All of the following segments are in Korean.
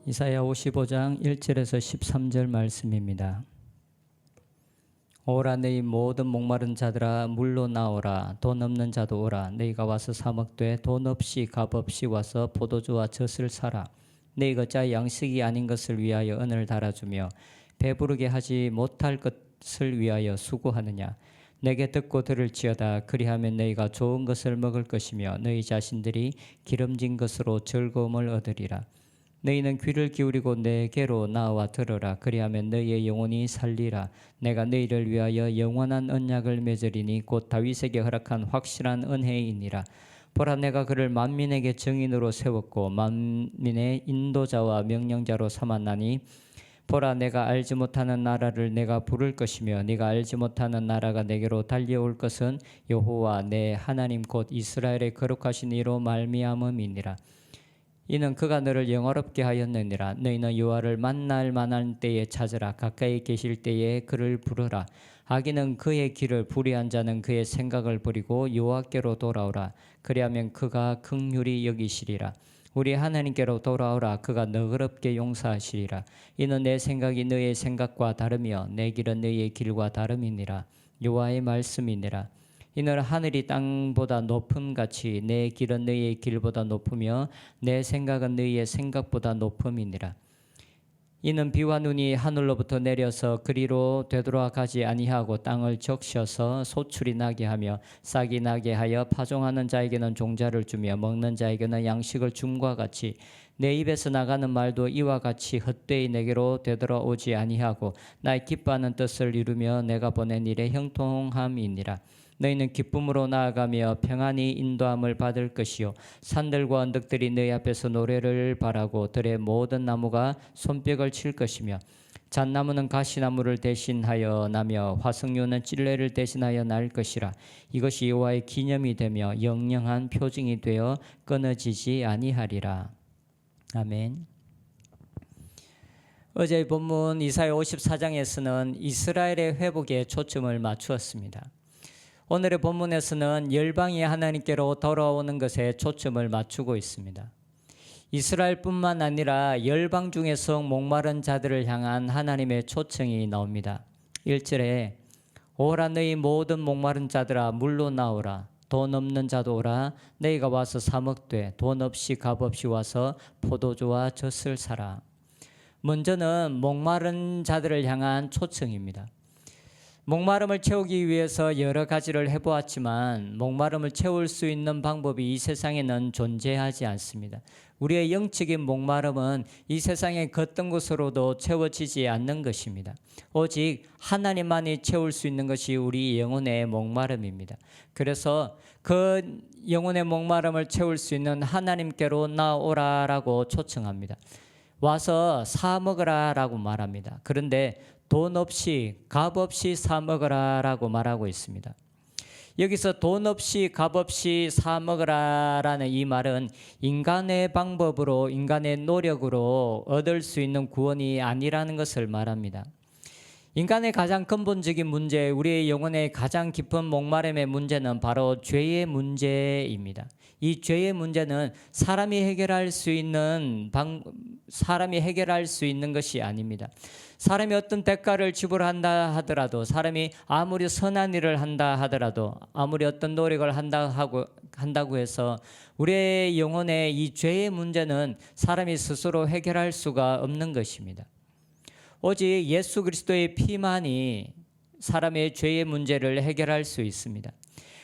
이사야 55장 1절에서 13절 말씀입니다. 오라 너희 모든 목마른 자들아 물로 나오라. 돈 없는 자도 오라. 너희가 와서 사 먹되 돈 없이 값 없이 와서 포도주와 젖을 사라. 너희가 자 양식이 아닌 것을 위하여 은을 달아주며 배부르게 하지 못할 것을 위하여 수고하느냐. 내게 듣고 들을지어다. 그리하면 너희가 좋은 것을 먹을 것이며 너희 자신들이 기름진 것으로 즐거움을 얻으리라. 너희는 귀를 기울이고 내게로 나와 들으라. 그리하면 너희의 영혼이 살리라. 내가 너희를 위하여 영원한 언약을 맺으리니 곧 다윗에게 허락한 확실한 은혜이니라. 보라, 내가 그를 만민에게 증인으로 세웠고 만민의 인도자와 명령자로 삼았나니 보라, 내가 알지 못하는 나라를 내가 부를 것이며 네가 알지 못하는 나라가 내게로 달려올 것은 여호와 내 하나님 곧 이스라엘의 거룩하신 이로 말미암음이니라. 이는 그가 너를 영화롭게 하였느니라. 너희는 여호와를 만날 만한 때에 찾으라. 가까이 계실 때에 그를 부르라. 악인은 그의 길을, 불의한 자는 그의 생각을 버리고 여호와께로 돌아오라. 그리하면 그가 긍휼히 여기시리라. 우리 하나님께로 돌아오라. 그가 너그럽게 용서하시리라. 이는 내 생각이 너의 생각과 다르며 내 길은 너의 길과 다름이니라. 여호와의 말씀이니라. 이는 하늘이 땅보다 높음같이 내 길은 너희의 길보다 높으며 내 생각은 너희의 생각보다 높음이니라. 이는 비와 눈이 하늘로부터 내려서 그리로 되돌아가지 아니하고 땅을 적셔서 소출이 나게 하며 싹이 나게 하여 파종하는 자에게는 종자를 주며 먹는 자에게는 양식을 줌과 같이 내 입에서 나가는 말도 이와 같이 헛되이 내게로 되돌아오지 아니하고 나의 기뻐하는 뜻을 이루며 내가 보낸 일에 형통함이니라. 너희는 기쁨으로 나아가며 평안히 인도함을 받을 것이요 산들과 언덕들이 너희 앞에서 노래를 바라고 들의 모든 나무가 손뼉을 칠 것이며 잣나무는 가시나무를 대신하여 나며 화석류는 찔레를 대신하여 날 것이라. 이것이 여호와의 기념이 되며 영영한 표징이 되어 끊어지지 아니하리라. 아멘. 어제의 본문 이사야 54장에서는 이스라엘의 회복에 초점을 맞추었습니다. 오늘의 본문에서는 열방이 하나님께로 돌아오는 것에 초점을 맞추고 있습니다. 이스라엘뿐만 아니라 열방 중에서 목마른 자들을 향한 하나님의 초청이 나옵니다. 1절에 오라 너희 모든 목마른 자들아 물로 나오라. 돈 없는 자도 오라. 너희가 와서 사 먹되 돈 없이 값 없이 와서 포도주와 젖을 사라. 먼저는 목마른 자들을 향한 초청입니다. 목마름을 채우기 위해서 여러 가지를 해보았지만 목마름을 채울 수 있는 방법이 이 세상에는 존재하지 않습니다. 우리의 영적인 목마름은 이 세상의 어떤 것으로도 채워지지 않는 것입니다. 오직 하나님만이 채울 수 있는 것이 우리 영혼의 목마름입니다. 그래서 그 영혼의 목마름을 채울 수 있는 하나님께로 나오라라고 초청합니다. 와서 사 먹으라라고 말합니다. 그런데 돈 없이 값 없이 사 먹으라라고 말하고 있습니다. 여기서 돈 없이 값 없이 사 먹으라라는 이 말은 인간의 방법으로 인간의 노력으로 얻을 수 있는 구원이 아니라는 것을 말합니다. 인간의 가장 근본적인 문제, 우리의 영혼의 가장 깊은 목마름의 문제는 바로 죄의 문제입니다. 이 죄의 문제는 사람이 해결할 수 있는 것이 아닙니다. 사람이 어떤 대가를 지불한다 하더라도, 사람이 아무리 선한 일을 한다 하더라도, 아무리 어떤 노력을 한다고 해서 우리의 영혼의 이 죄의 문제는 사람이 스스로 해결할 수가 없는 것입니다. 오직 예수 그리스도의 피만이 사람의 죄의 문제를 해결할 수 있습니다.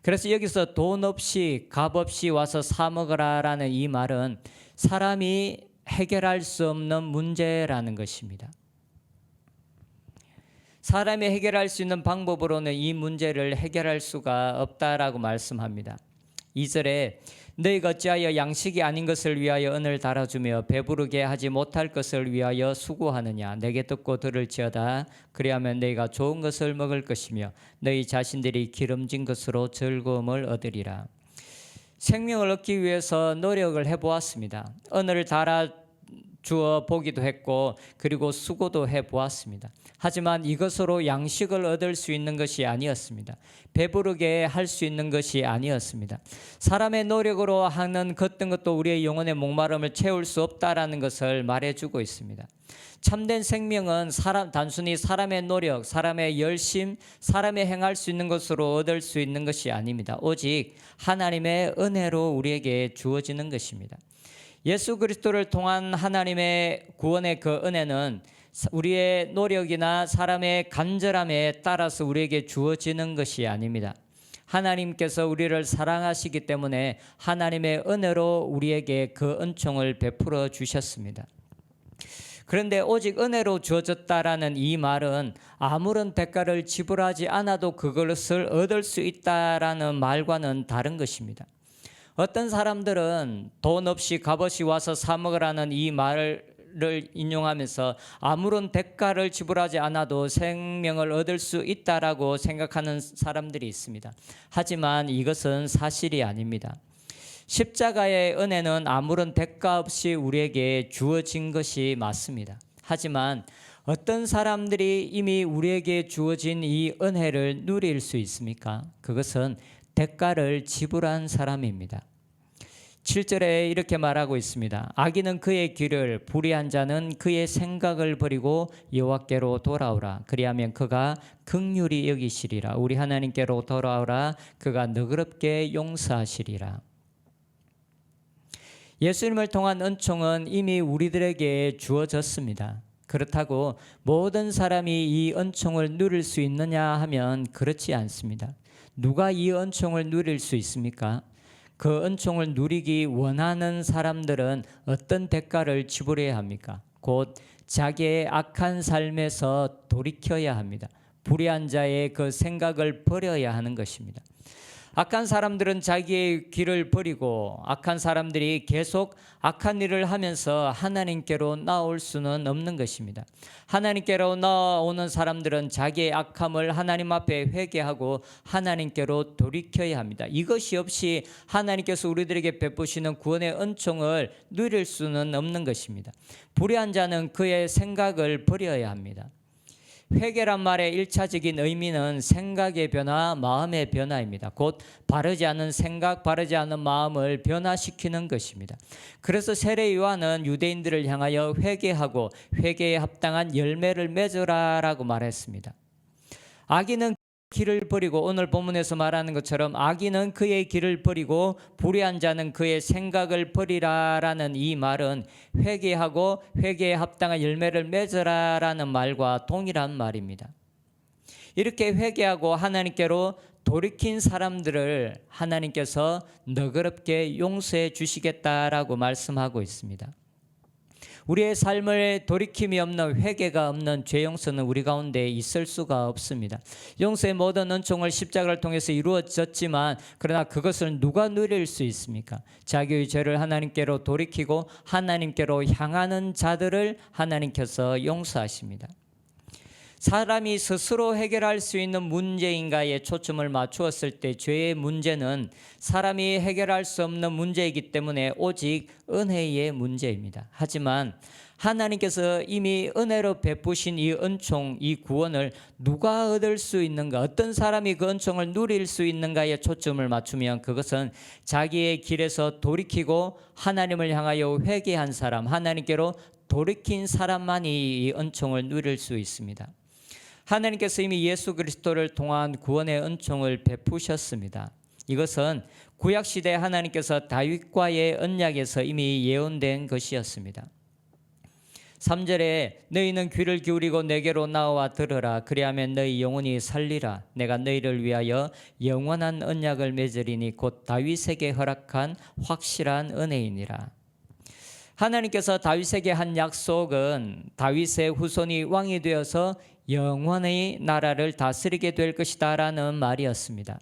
그래서 여기서 돈 없이 값 없이 와서 사 먹으라라는 이 말은 사람이 해결할 수 없는 문제라는 것입니다. 사람이 해결할 수 있는 방법으로는 이 문제를 해결할 수가 없다라고 말씀합니다. 2절에 너희가 어찌하여 양식이 아닌 것을 위하여 은을 달아주며 배부르게 하지 못할 것을 위하여 수고하느냐. 내게 듣고 들을지어다. 그리하면 너희가 좋은 것을 먹을 것이며 너희 자신들이 기름진 것으로 즐거움을 얻으리라. 생명을 얻기 위해서 노력을 해보았습니다. 은을 달아 주어 보기도 했고 그리고 수고도 해보았습니다. 하지만 이것으로 양식을 얻을 수 있는 것이 아니었습니다. 배부르게 할 수 있는 것이 아니었습니다. 사람의 노력으로 하는 어떤 것도 우리의 영혼의 목마름을 채울 수 없다라는 것을 말해주고 있습니다. 참된 생명은 단순히 사람의 노력, 사람의 열심, 사람의 행할 수 있는 것으로 얻을 수 있는 것이 아닙니다. 오직 하나님의 은혜로 우리에게 주어지는 것입니다. 예수 그리스도를 통한 하나님의 구원의 그 은혜는 우리의 노력이나 사람의 간절함에 따라서 우리에게 주어지는 것이 아닙니다. 하나님께서 우리를 사랑하시기 때문에 하나님의 은혜로 우리에게 그 은총을 베풀어 주셨습니다. 그런데 오직 은혜로 주어졌다라는 이 말은 아무런 대가를 지불하지 않아도 그것을 얻을 수 있다라는 말과는 다른 것입니다. 어떤 사람들은 돈 없이 값없이 와서 사 먹으라는 이 말을 인용하면서 아무런 대가를 지불하지 않아도 생명을 얻을 수 있다라고 생각하는 사람들이 있습니다. 하지만 이것은 사실이 아닙니다. 십자가의 은혜는 아무런 대가 없이 우리에게 주어진 것이 맞습니다. 하지만 어떤 사람들이 이미 우리에게 주어진 이 은혜를 누릴 수 있습니까? 그것은 대가를 지불한 사람입니다. 7절에 이렇게 말하고 있습니다. 악인은 그의 길을, 불의한 자는 그의 생각을 버리고 여호와께로 돌아오라. 그리하면 그가 긍휼히 여기시리라. 우리 하나님께로 돌아오라. 그가 너그럽게 용서하시리라. 예수님을 통한 은총은 이미 우리들에게 주어졌습니다. 그렇다고 모든 사람이 이 은총을 누릴 수 있느냐 하면 그렇지 않습니다. 누가 이 은총을 누릴 수 있습니까? 그 은총을 누리기 원하는 사람들은 어떤 대가를 지불해야 합니까? 곧 자기의 악한 삶에서 돌이켜야 합니다. 불의한 자의 그 생각을 버려야 하는 것입니다. 악한 사람들은 자기의 길을 버리고 악한 사람들이 계속 악한 일을 하면서 하나님께로 나올 수는 없는 것입니다. 하나님께로 나오는 사람들은 자기의 악함을 하나님 앞에 회개하고 하나님께로 돌이켜야 합니다. 이것이 없이 하나님께서 우리들에게 베푸시는 구원의 은총을 누릴 수는 없는 것입니다. 불의한 자는 그의 생각을 버려야 합니다. 회개란 말의 1차적인 의미는 생각의 변화, 마음의 변화입니다. 곧 바르지 않은 생각, 바르지 않은 마음을 변화시키는 것입니다. 그래서 세례 요한은 유대인들을 향하여 회개하고 회개에 합당한 열매를 맺으라라고 말했습니다. 악인은 길을 버리고, 오늘 본문에서 말하는 것처럼 악인은 그의 길을 버리고 불의한 자는 그의 생각을 버리라라는 이 말은 회개하고 회개에 합당한 열매를 맺으라라는 말과 동일한 말입니다. 이렇게 회개하고 하나님께로 돌이킨 사람들을 하나님께서 너그럽게 용서해 주시겠다라고 말씀하고 있습니다. 우리의 삶을 돌이킴이 없는, 회개가 없는 죄 용서는 우리 가운데 있을 수가 없습니다. 용서의 모든 은총을 십자가를 통해서 이루어졌지만 그러나 그것을 누가 누릴 수 있습니까? 자기의 죄를 하나님께로 돌이키고 하나님께로 향하는 자들을 하나님께서 용서하십니다. 사람이 스스로 해결할 수 있는 문제인가에 초점을 맞추었을 때 죄의 문제는 사람이 해결할 수 없는 문제이기 때문에 오직 은혜의 문제입니다. 하지만 하나님께서 이미 은혜로 베푸신 이 은총, 이 구원을 누가 얻을 수 있는가, 어떤 사람이 그 은총을 누릴 수 있는가에 초점을 맞추면 그것은 자기의 길에서 돌이키고 하나님을 향하여 회개한 사람, 하나님께로 돌이킨 사람만이 이 은총을 누릴 수 있습니다. 하나님께서 이미 예수 그리스도를 통한 구원의 은총을 베푸셨습니다. 이것은 구약시대 하나님께서 다윗과의 언약에서 이미 예언된 것이었습니다. 3절에 너희는 귀를 기울이고 내게로 나와 들으라. 그리하면 너희 영혼이 살리라. 내가 너희를 위하여 영원한 언약을 맺으리니 곧 다윗에게 허락한 확실한 은혜이니라. 하나님께서 다윗에게 한 약속은 다윗의 후손이 왕이 되어서 영원히 나라를 다스리게 될 것이다 라는 말이었습니다.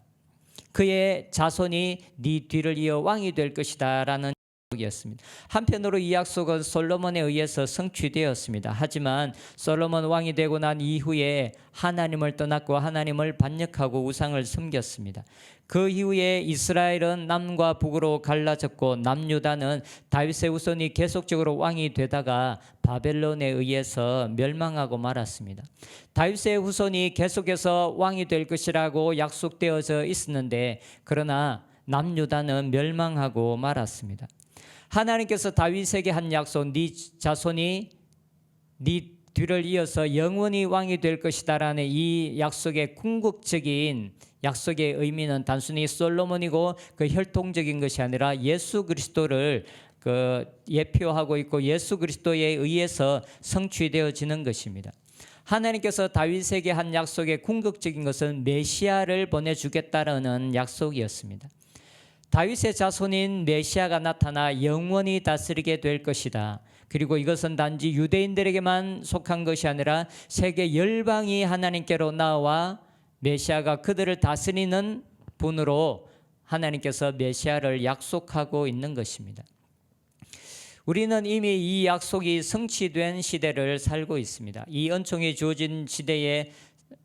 그의 자손이 네 뒤를 이어 왕이 될 것이다 라는 이었습니다. 한편으로 이 약속은 솔로몬에 의해서 성취되었습니다. 하지만 솔로몬 왕이 되고 난 이후에 하나님을 떠났고 하나님을 반역하고 우상을 섬겼습니다. 그 이후에 이스라엘은 남과 북으로 갈라졌고 남유다는 다윗의 후손이 계속적으로 왕이 되다가 바벨론에 의해서 멸망하고 말았습니다. 다윗의 후손이 계속해서 왕이 될 것이라고 약속되어져 있었는데 그러나 남유다는 멸망하고 말았습니다. 하나님께서 다윗에게 한 약속, 네 자손이 네 뒤를 이어서 영원히 왕이 될 것이다라는 이 약속의 궁극적인 약속의 의미는 단순히 솔로몬이고 그 혈통적인 것이 아니라 예수 그리스도를 예표하고 있고 예수 그리스도에 의해서 성취되어지는 것입니다. 하나님께서 다윗에게 한 약속의 궁극적인 것은 메시아를 보내주겠다라는 약속이었습니다. 다윗의 자손인 메시아가 나타나 영원히 다스리게 될 것이다. 그리고 이것은 단지 유대인들에게만 속한 것이 아니라 세계 열방이 하나님께로 나와 메시아가 그들을 다스리는 분으로 하나님께서 메시아를 약속하고 있는 것입니다. 우리는 이미 이 약속이 성취된 시대를 살고 있습니다. 이 은총이 주어진 시대에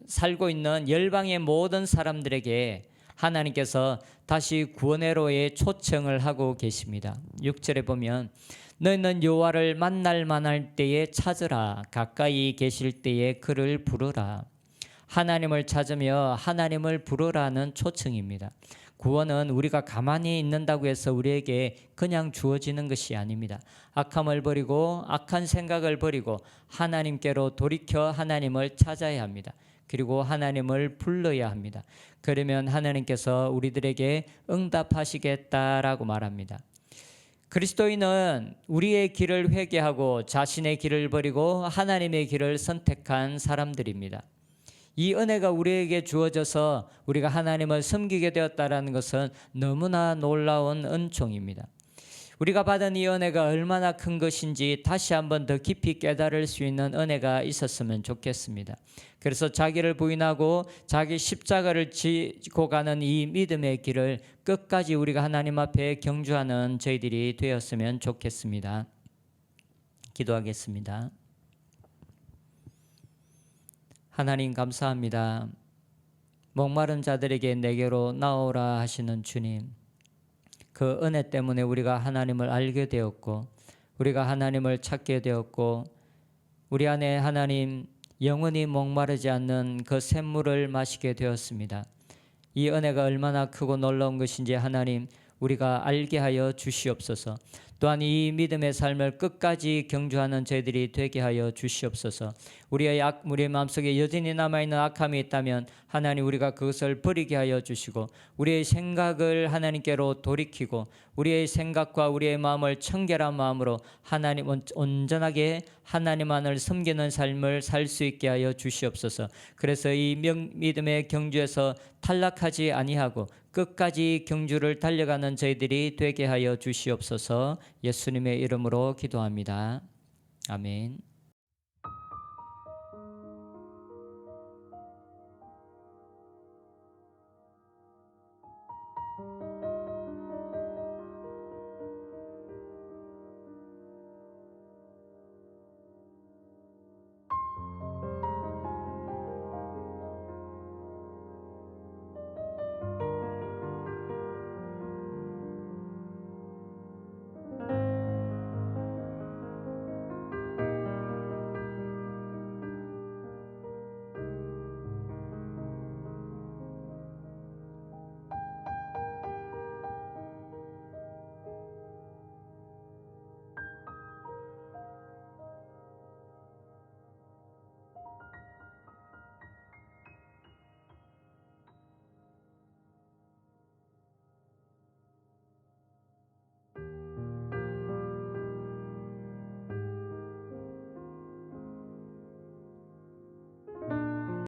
살고 있는 열방의 모든 사람들에게 하나님께서 다시 구원회로의 초청을 하고 계십니다. 6절에 보면 너희는 여호와를 만날 만할 때에 찾으라. 가까이 계실 때에 그를 부르라. 하나님을 찾으며 하나님을 부르라는 초청입니다. 구원은 우리가 가만히 있는다고 해서 우리에게 그냥 주어지는 것이 아닙니다. 악함을 버리고 악한 생각을 버리고 하나님께로 돌이켜 하나님을 찾아야 합니다. 그리고 하나님을 불러야 합니다. 그러면 하나님께서 우리들에게 응답하시겠다라고 말합니다. 그리스도인은 우리의 길을 회개하고 자신의 길을 버리고 하나님의 길을 선택한 사람들입니다. 이 은혜가 우리에게 주어져서 우리가 하나님을 섬기게 되었다는 것은 너무나 놀라운 은총입니다. 우리가 받은 이 은혜가 얼마나 큰 것인지 다시 한번 더 깊이 깨달을 수 있는 은혜가 있었으면 좋겠습니다. 그래서 자기를 부인하고 자기 십자가를 지고 가는 이 믿음의 길을 끝까지 우리가 하나님 앞에 경주하는 저희들이 되었으면 좋겠습니다. 기도하겠습니다. 하나님 감사합니다. 목마른 자들에게 내게로 나오라 하시는 주님, 그 은혜 때문에 우리가 하나님을 알게 되었고 우리가 하나님을 찾게 되었고 우리 안에 하나님 영원히 목마르지 않는 그 샘물을 마시게 되었습니다. 이 은혜가 얼마나 크고 놀라운 것인지 하나님 우리가 알게 하여 주시옵소서. 또한 이 믿음의 삶을 끝까지 경주하는 저희들이 되게 하여 주시옵소서. 우리의 마음속에 여전히 남아있는 악함이 있다면 하나님 우리가 그것을 버리게 하여 주시고 우리의 생각을 하나님께로 돌이키고 우리의 생각과 우리의 마음을 청결한 마음으로 하나님 온전하게 하나님만을 섬기는 삶을 살 수 있게 하여 주시옵소서. 그래서 이 믿음의 경주에서 탈락하지 아니하고 끝까지 경주를 달려가는 저희들이 되게 하여 주시옵소서. 예수님의 이름으로 기도합니다. 아멘.